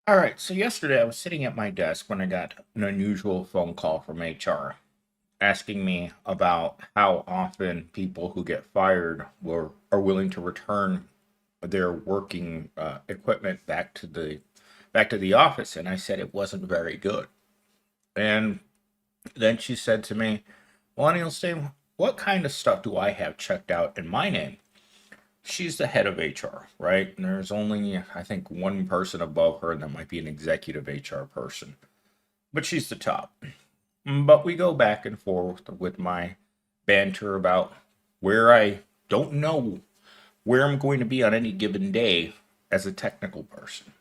All right, so yesterday I was sitting at my desk when I got an unusual phone call from HR asking me about how often people who get fired are willing to return their working equipment back to the office, and I said it wasn't very good. And then she said to me, "Well, Neil, what kind of stuff do I have checked out in my name?" She's the head of HR, right? And there's only, I think, one person above her, and that might be an executive HR person. But she's the top. But we go back and forth with my banter about where I don't know where I'm going to be on any given day as a technical person.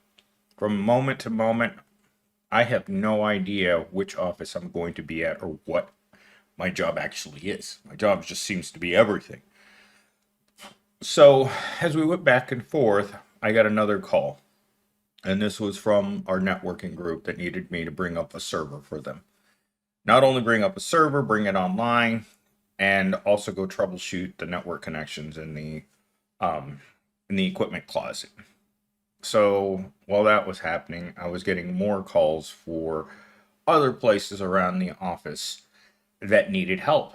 From moment to moment, I have no idea which office I'm going to be at or what my job actually is. My job just seems to be everything. So, as we went back and forth, I got another call. And this was from our networking group that needed me to bring up a server for them. Not only bring up a server, bring it online, and also go troubleshoot the network connections um, in the equipment closet. So while that was happening, I was getting more calls for other places around the office that needed help.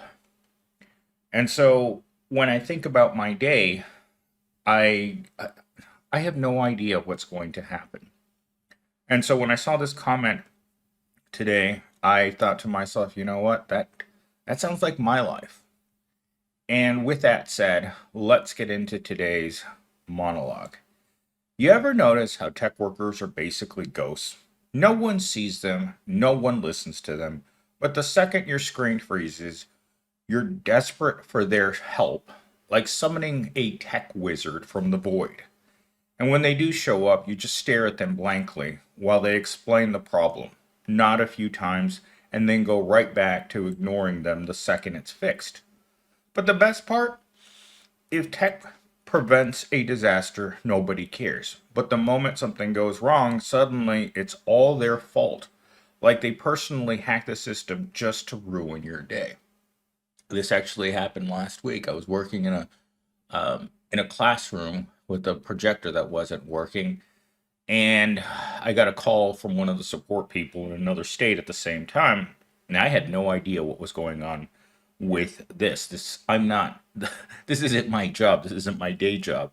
And so when I think about my day, I I have no idea what's going to happen. And so when I saw this comment today, I thought to myself, you know what? That sounds like my life. And with that said, let's get into today's monologue. You ever notice how tech workers are basically ghosts? No one sees them, no one listens to them, but the second your screen freezes, you're desperate for their help, like summoning a tech wizard from the void. And when they do show up, you just stare at them blankly while they explain the problem, nod a few times, and then go right back to ignoring them the second it's fixed. But the best part? If tech prevents a disaster, nobody cares. But the moment something goes wrong, suddenly it's all their fault. Like they personally hacked the system just to ruin your day. This actually happened last week. I was working in a classroom with a projector that wasn't working, and I got a call from one of the support people in another state at the same time, and I had no idea what was going on with this. I'm not this isn't my job. This isn't my day job.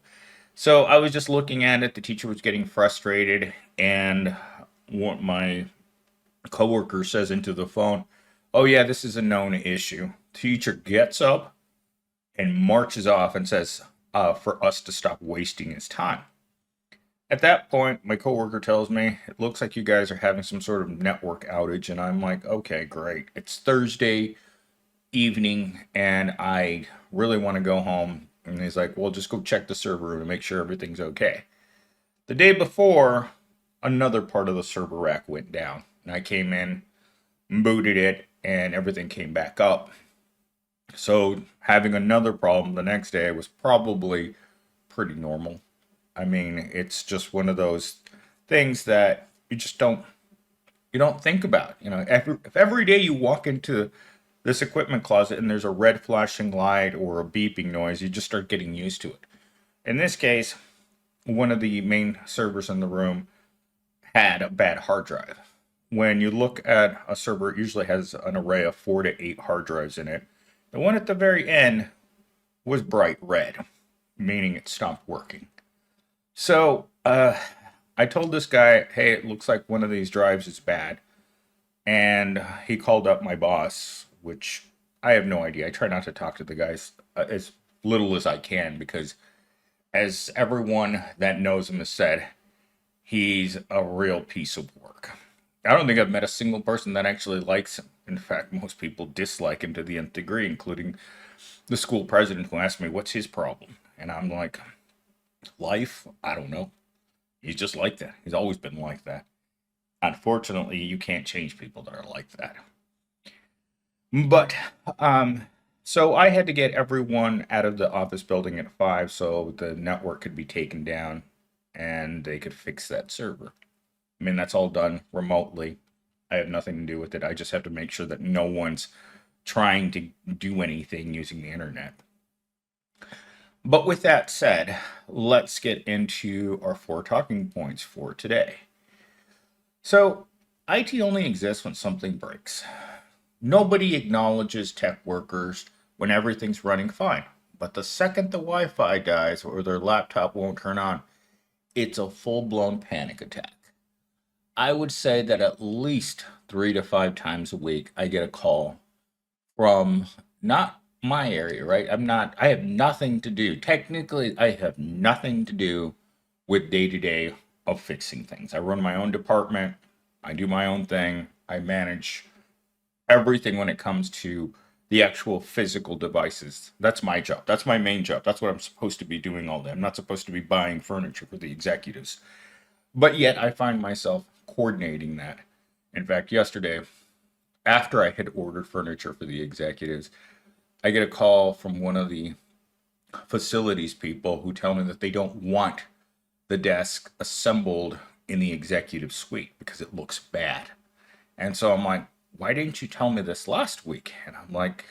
So I was just looking at it. The teacher was getting frustrated, and what my coworker says into the phone, "Oh yeah, this is a known issue." Teacher gets up and marches off and says, for us to stop wasting his time. At that point, my coworker tells me, "It looks like you guys are having some sort of network outage." And I'm like, okay, great. It's Thursday evening and I really want to go home. And he's like, "Well, just go check the server room and make sure everything's okay." The day before, another part of the server rack went down. And I came in, booted it, and everything came back up. So having another problem the next day was probably pretty normal. I mean, it's just one of those things that you don't think about. If every day you walk into this equipment closet and there's a red flashing light or a beeping noise, you just start getting used to it. In this case, one of the main servers in the room had a bad hard drive. When you look at a server, it usually has an array of 4 to 8 hard drives in it. The one at the very end was bright red, meaning it stopped working. So I told this guy, "Hey, it looks like one of these drives is bad." And he called up my boss, which I have no idea. I try not to talk to the guys as little as I can because, as everyone that knows him has said, he's a real piece of work. I don't think I've met a single person that actually likes him. In fact, most people dislike him to the nth degree, including the school president who asked me, "What's his problem?" And I'm like, "Life? I don't know. He's just like that. He's always been like that." Unfortunately, you can't change people that are like that. But so I had to get everyone out of the office building at 5 so the network could be taken down and they could fix that server. I mean, that's all done remotely. I have nothing to do with it. I just have to make sure that no one's trying to do anything using the internet. But with that said, let's get into our 4 talking points for today. So, IT only exists when something breaks. Nobody acknowledges tech workers when everything's running fine. But the second the Wi Fi dies or their laptop won't turn on, it's a full blown panic attack. I would say that at least 3 to 5 times a week, I get a call from not my area, right? I have nothing to do. Technically, I have nothing to do with day to day of fixing things. I run my own department, I do my own thing, I manage everything when it comes to the actual physical devices. That's my job. That's my main job. That's what I'm supposed to be doing all day. I'm not supposed to be buying furniture for the executives. But yet I find myself coordinating that. In fact, yesterday, after I had ordered furniture for the executives, I get a call from one of the facilities people who tell me that they don't want the desk assembled in the executive suite because it looks bad. And so I'm like, why didn't you tell me this last week? And I'm like,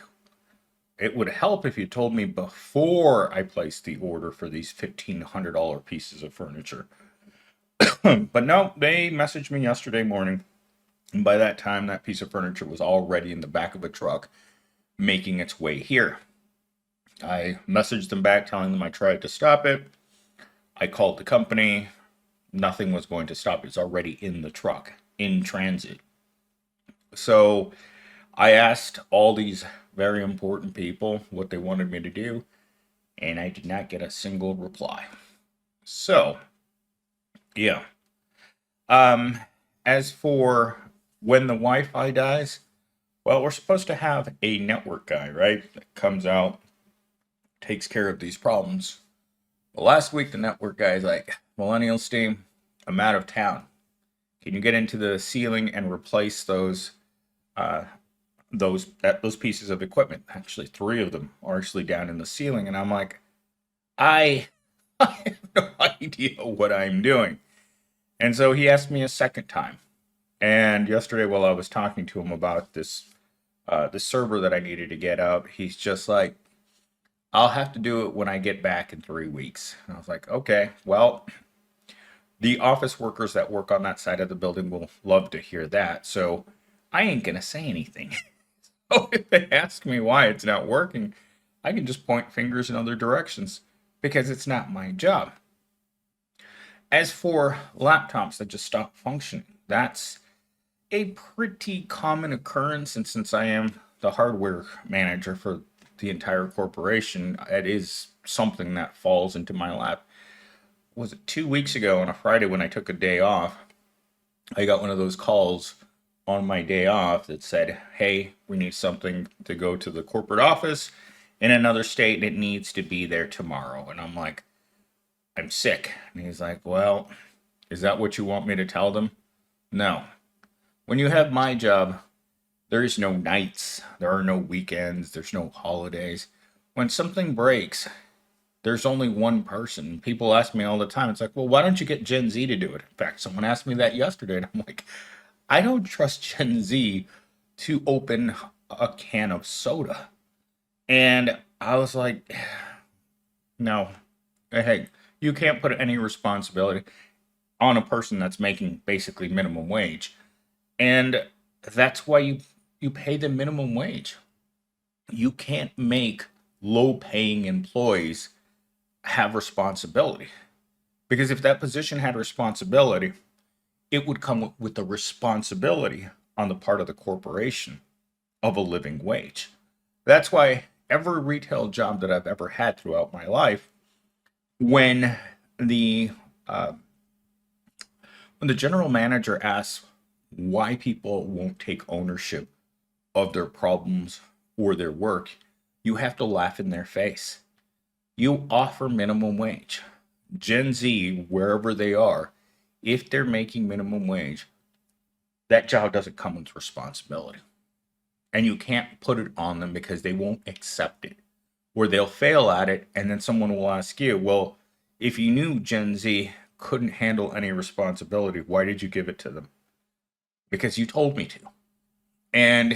it would help if you told me before I placed the order for these $1,500 pieces of furniture. But no, they messaged me yesterday morning. And by that time, that piece of furniture was already in the back of a truck making its way here. I messaged them back telling them I tried to stop it. I called the company. Nothing was going to stop it. It's already in the truck, in transit. So I asked all these very important people what they wanted me to do, and I did not get a single reply. So, yeah. Um, as for when the Wi-Fi dies, well, we're supposed to have a network guy, right? That comes out, takes care of these problems. Well, last week the network guy's like, Millennials team, I'm out of town. Can you get into the ceiling and replace uh, those pieces of equipment? Actually, three of them are actually down in the ceiling, and I'm like, I I have no idea what I'm doing. And so he asked me a second time. And yesterday, while I was talking to him about this server that I needed to get up, he's just like, I'll have to do it when I get back in 3 weeks. And I was like, okay, well, the office workers that work on that side of the building will love to hear that. So I ain't gonna say anything. So if they ask me why it's not working, I can just point fingers in other directions because it's not my job. As for laptops that just stop functioning, that's a pretty common occurrence. And since I am the hardware manager for the entire corporation, it is something that falls into my lap. Was it 2 weeks ago on a Friday when I took a day off? I got one of those calls on my day off that said, hey, we need something to go to the corporate office in another state and it needs to be there tomorrow. And I'm like, I'm sick. And he's like, well, is that what you want me to tell them? No. When you have my job, there is no nights, there are no weekends, there's no holidays. When something breaks, there's only one person. People ask me all the time, it's like, well, why don't you get Gen Z to do it? In fact, someone asked me that yesterday, and I'm like, I don't trust Gen Z to open a can of soda. And I was like, no, hey, you can't put any responsibility on a person that's making basically minimum wage. And that's why you pay them minimum wage. You can't make low paying employees have responsibility. Because if that position had responsibility, it would come with the responsibility on the part of the corporation of a living wage. That's why every retail job that I've ever had throughout my life, when the uh, when the general manager asks why people won't take ownership of their problems or their work, you have to laugh in their face. You offer minimum wage. Gen Z, wherever they are, if they're making minimum wage, that job doesn't come with responsibility. And you can't put it on them because they won't accept it. Or they'll fail at it, and then someone will ask you, well, if you knew Gen Z couldn't handle any responsibility, why did you give it to them? Because you told me to. And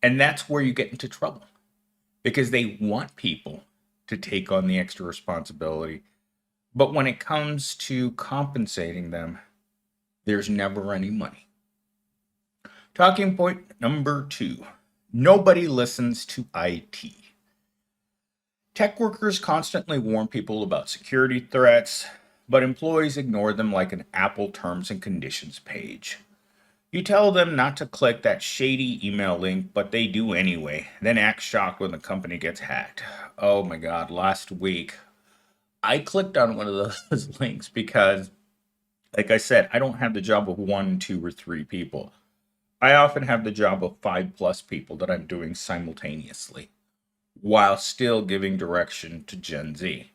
that's where you get into trouble. Because they want people to take on the extra responsibility. But when it comes to compensating them, there's never any money. Talking point number 2, nobody listens to IT. Tech workers constantly warn people about security threats, but employees ignore them like an Apple terms and conditions page. You tell them not to click that shady email link, but they do anyway, then act shocked when the company gets hacked. Oh my god, last week I clicked on one of those links because, like I said, I don't have the job of one, two, or three people. I often have the job of 5+ people that I'm doing simultaneously while still giving direction to Gen Z.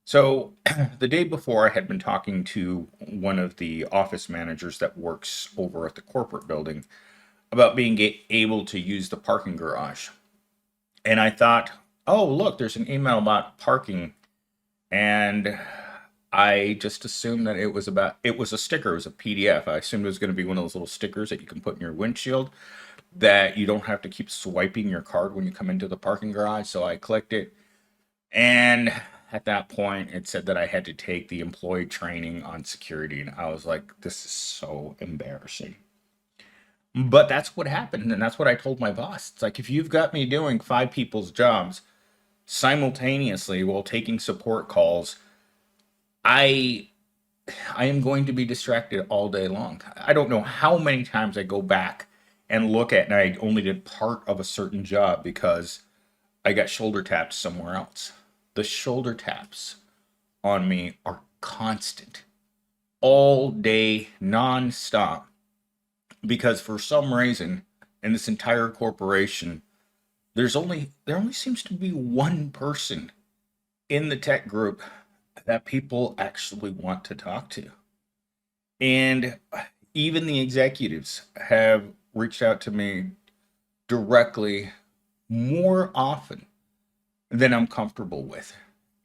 So the day before, I had been talking to one of the office managers that works over at the corporate building about being able to use the parking garage. And I thought, oh, look, there's an email about parking. And I just assumed that it was a sticker, it was a PDF. I assumed it was going to be one of those little stickers that you can put in your windshield that you don't have to keep swiping your card when you come into the parking garage. So I clicked it. And at that point, it said that I had to take the employee training on security. And I was like, this is so embarrassing. But that's what happened. And that's what I told my boss. It's like, if you've got me doing 5 people's jobs simultaneously while taking support calls, I I am going to be distracted all day long. I don't know how many times I go back and look at and I only did part of a certain job because I got shoulder tapped somewhere else. The shoulder taps on me are constant, all day, non-stop, because for some reason in this entire corporation, there only seems to be one person in the tech group that people actually want to talk to. And even the executives have reached out to me directly more often than I'm comfortable with.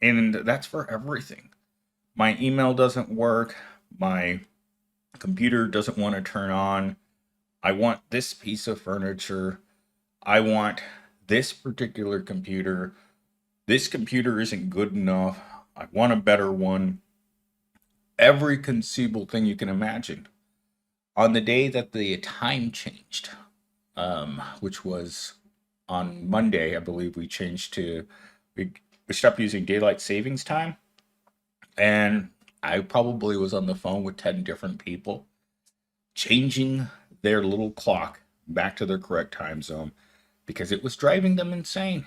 And that's for everything. My email doesn't work. My computer doesn't want to turn on. I want this piece of furniture. I want this particular computer. This computer isn't good enough. I want a better one. Every conceivable thing you can imagine. On the day that the time changed, which was on Monday, I believe we, we stopped using daylight savings time. And I probably was on the phone with 10 different people, changing their little clock back to their correct time zone because it was driving them insane.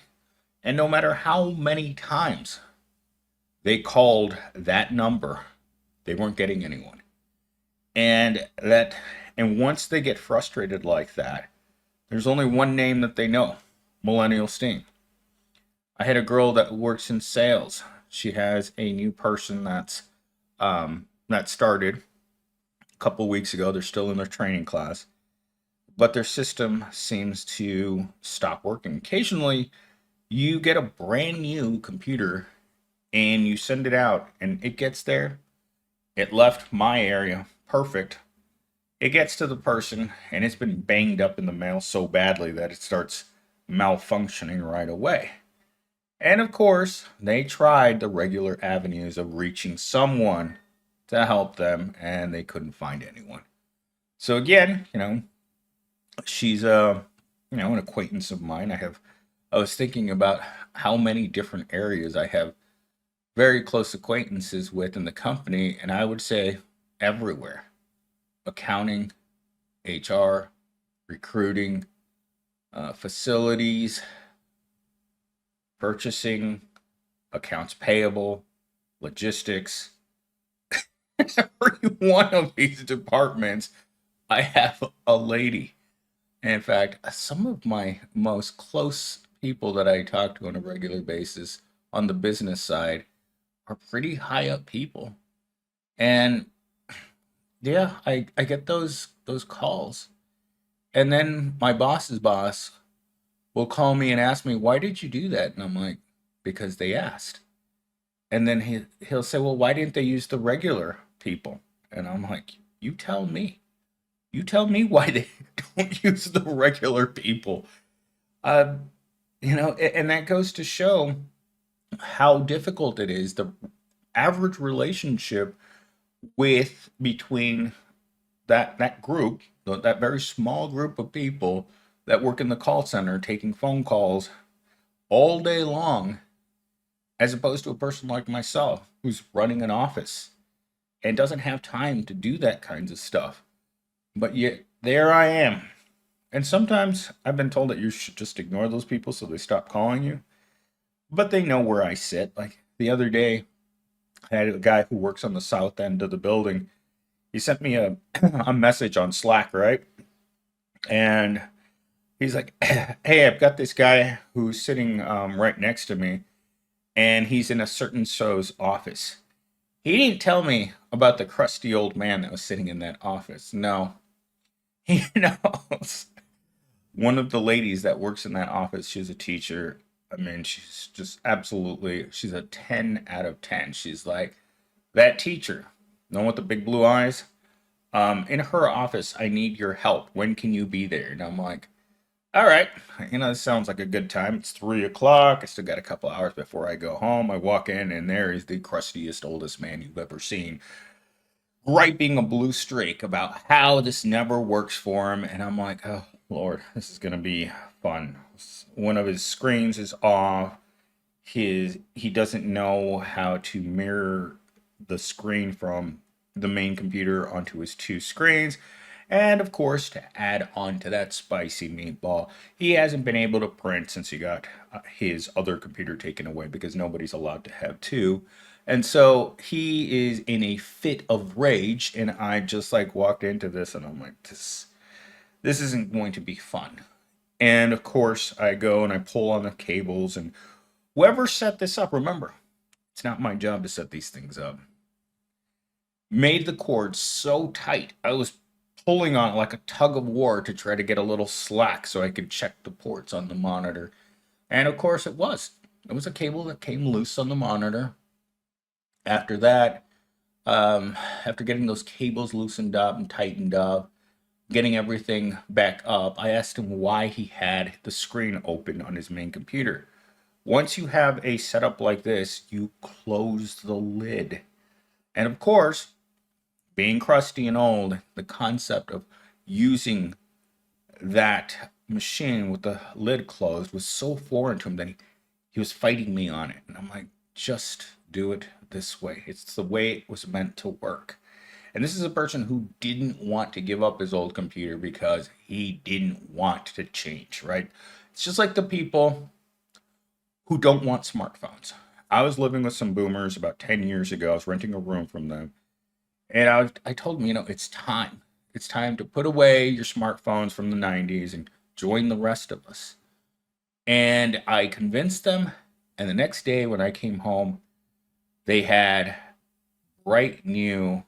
And no matter how many times they called that number, they weren't getting anyone. And once they get frustrated like that, there's only one name that they know, Millennial Sting. I had a girl that works in sales. She has a new person that started a couple weeks ago. They're still in their training class, but their system seems to stop working. Occasionally, you get a brand new computer and you send it out and it gets there. It left my area perfect. It gets to the person and it's been banged up in the mail so badly that it starts malfunctioning right away. And of course, they tried the regular avenues of reaching someone to help them and they couldn't find anyone. So again, she's an acquaintance of mine. I was thinking about how many different areas I have very close acquaintances with in the company, and I would say everywhere. Accounting, HR, recruiting, facilities, purchasing, accounts payable, logistics. Every one of these departments, I have a lady. And in fact, some of my most close people that I talk to on a regular basis on the business side are pretty high up people. And yeah, I get those calls. And then my boss's boss will call me and ask me, why did you do that? And I'm like, because they asked. And then he'll say, well, why didn't they use the regular people? And I'm like, you tell me. You tell me why they don't use the regular people. Uh, and that goes to show how difficult it is. The average relationship with between that group, that very small group of people that work in the call center taking phone calls all day long, as opposed to a person like myself who's running an office and doesn't have time to do that kinds of stuff. But yet there I am. And sometimes I've been told that you should just ignore those people so they stop calling you. But they know where I sit. Like the other day, I had a guy who works on the south end of the building. He sent me a a message on Slack, right? And he's like, "Hey, I've got this guy who's sitting right next to me, and he's in a certain so's office. He didn't tell me about the crusty old man that was sitting in that office. No, he knows one of the ladies that works in that office. She's a teacher. I mean, she's just absolutely, she's a 10 out of 10. She's like that teacher, the one with the big blue eyes. In her office, I need your help. When can you be there?" And I'm like, all right, this sounds like a good time. It's 3 o'clock. I still got a couple hours before I go home. I walk in, and there is the crustiest, oldest man you've ever seen, griping a blue streak about how this never works for him. And I'm like, oh, Lord, this is going to be fun. One of his screens is off. He doesn't know how to mirror the screen from the main computer onto his two screens. And of course, to add on to that spicy meatball, he hasn't been able to print since he got his other computer taken away because nobody's allowed to have two. And so he is in a fit of rage, and I just like walked into this and I'm like, this isn't going to be fun. And of course, I go and I pull on the cables, and whoever set this up, remember, it's not my job to set these things up, made the cord so tight. I was pulling on it like a tug of war to try to get a little slack so I could check the ports on the monitor. And of course it was. It was a cable that came loose on the monitor. After that, after getting those cables loosened up and tightened up, getting everything back up, I asked him why he had the screen open on his main computer. Once you have a setup like this, you close the lid. And of course, being crusty and old, the concept of using that machine with the lid closed was so foreign to him that he was fighting me on it. And I'm like, just do it this way. It's the way it was meant to work. And this is a person who didn't want to give up his old computer because he didn't want to change, right? It's just like the people who don't want smartphones. I was living with some boomers about 10 years ago. I was renting a room from them. And I told them, it's time. It's time to put away your smartphones from the 90s and join the rest of us. And I convinced them. And the next day when I came home, they had bright new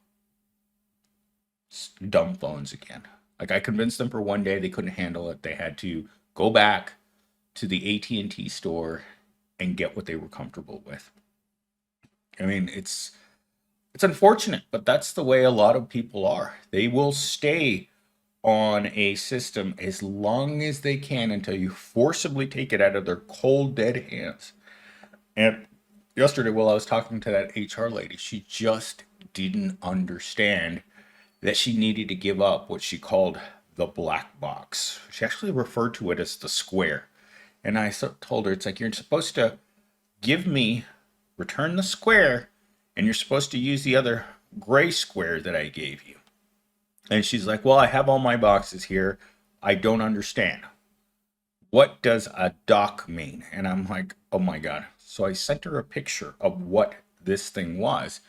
dumb phones again. Like I convinced them for one day, they couldn't handle it. They had to go back to the AT&T store and get what they were comfortable with. I mean, it's unfortunate, but that's the way a lot of people are. They will stay on a system as long as they can until you forcibly take it out of their cold, dead hands. And yesterday, while I was talking to that HR lady, she just didn't understand that she needed to give up what she called the black box. She actually referred to it as the square. And I told her, it's like, you're supposed to return the square, and you're supposed to use the other gray square that I gave you. And she's like, well, I have all my boxes here. I don't understand. What does a dock mean? And I'm like, oh my God. So I sent her a picture of what this thing was.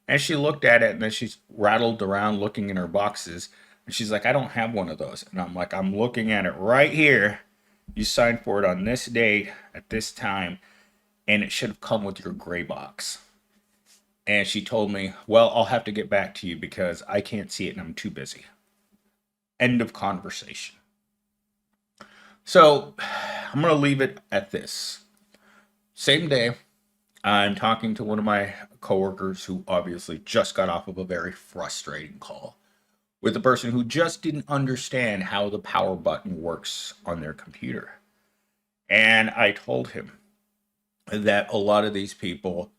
And she looked at it, and then she rattled around looking in her boxes. And she's like, I don't have one of those. And I'm like, I'm looking at it right here. You signed for it on this date at this time, and it should have come with your gray box. And she told me, well, I'll have to get back to you because I can't see it and I'm too busy. End of conversation. So I'm going to leave it at this. Same day, I'm talking to one of my coworkers who obviously just got off of a very frustrating call with a person who just didn't understand how the power button works on their computer. And I told him that a lot of these people,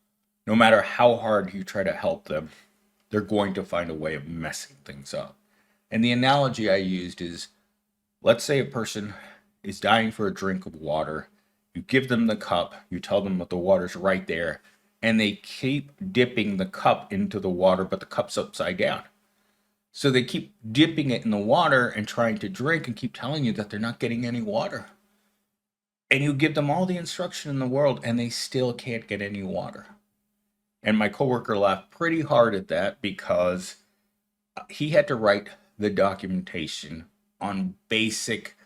no matter how hard you try to help them, they're going to find a way of messing things up. And the analogy I used is, let's say a person is dying for a drink of water. You give them the cup, you tell them that the water's right there, and they keep dipping the cup into the water, but the cup's upside down. So they keep dipping it in the water and trying to drink and keep telling you that they're not getting any water. And you give them all the instruction in the world and they still can't get any water. And my coworker laughed pretty hard at that because he had to write the documentation on basic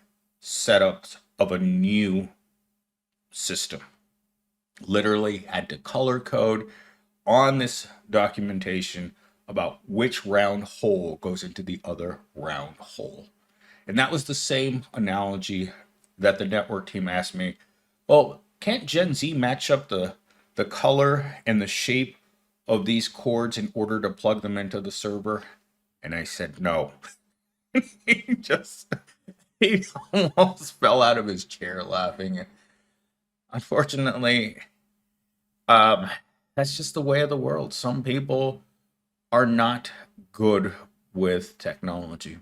setups of a new system. Literally had to color code on this documentation about which round hole goes into the other round hole. And that was the same analogy that the network team asked me, well, can't Gen Z match up the color and the shape of these cords in order to plug them into the server? And I said, no. he just, he almost fell out of his chair laughing. And unfortunately, that's just the way of the world. Some people are not good with technology.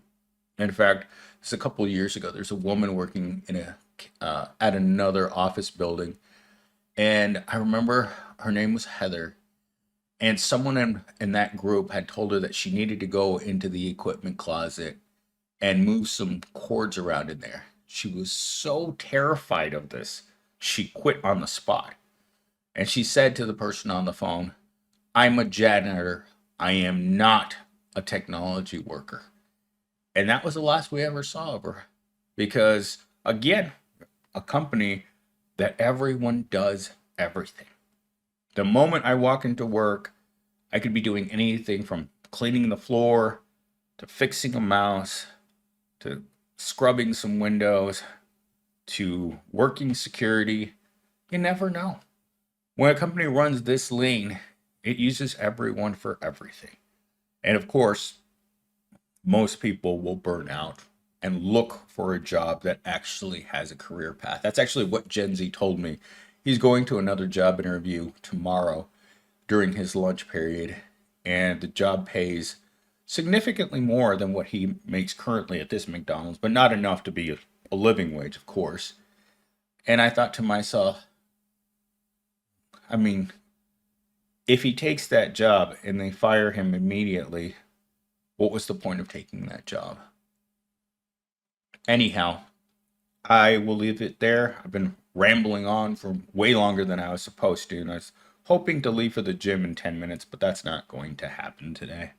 In fact, just a couple of years ago, there's a woman working in at another office building, and I remember her name was Heather, and someone in that group had told her that she needed to go into the equipment closet and move some cords around in there. She was so terrified of this, she quit on the spot. And she said to the person on the phone, I'm a janitor. I am not a technology worker. And that was the last we ever saw of her. Because, again, a company that everyone does everything. The moment I walk into work, I could be doing anything from cleaning the floor to fixing a mouse to scrubbing some windows to working security. You never know. When a company runs this lean, it uses everyone for everything. And of course, most people will burn out and look for a job that actually has a career path. That's actually what Gen Z told me. He's going to another job interview tomorrow during his lunch period, and the job pays significantly more than what he makes currently at this McDonald's, but not enough to be a living wage, of course. And I thought to myself, I mean, if he takes that job and they fire him immediately, what was the point of taking that job? Anyhow, I will leave it there. I've been rambling on for way longer than I was supposed to, and I was hoping to leave for the gym in 10 minutes, but that's not going to happen today.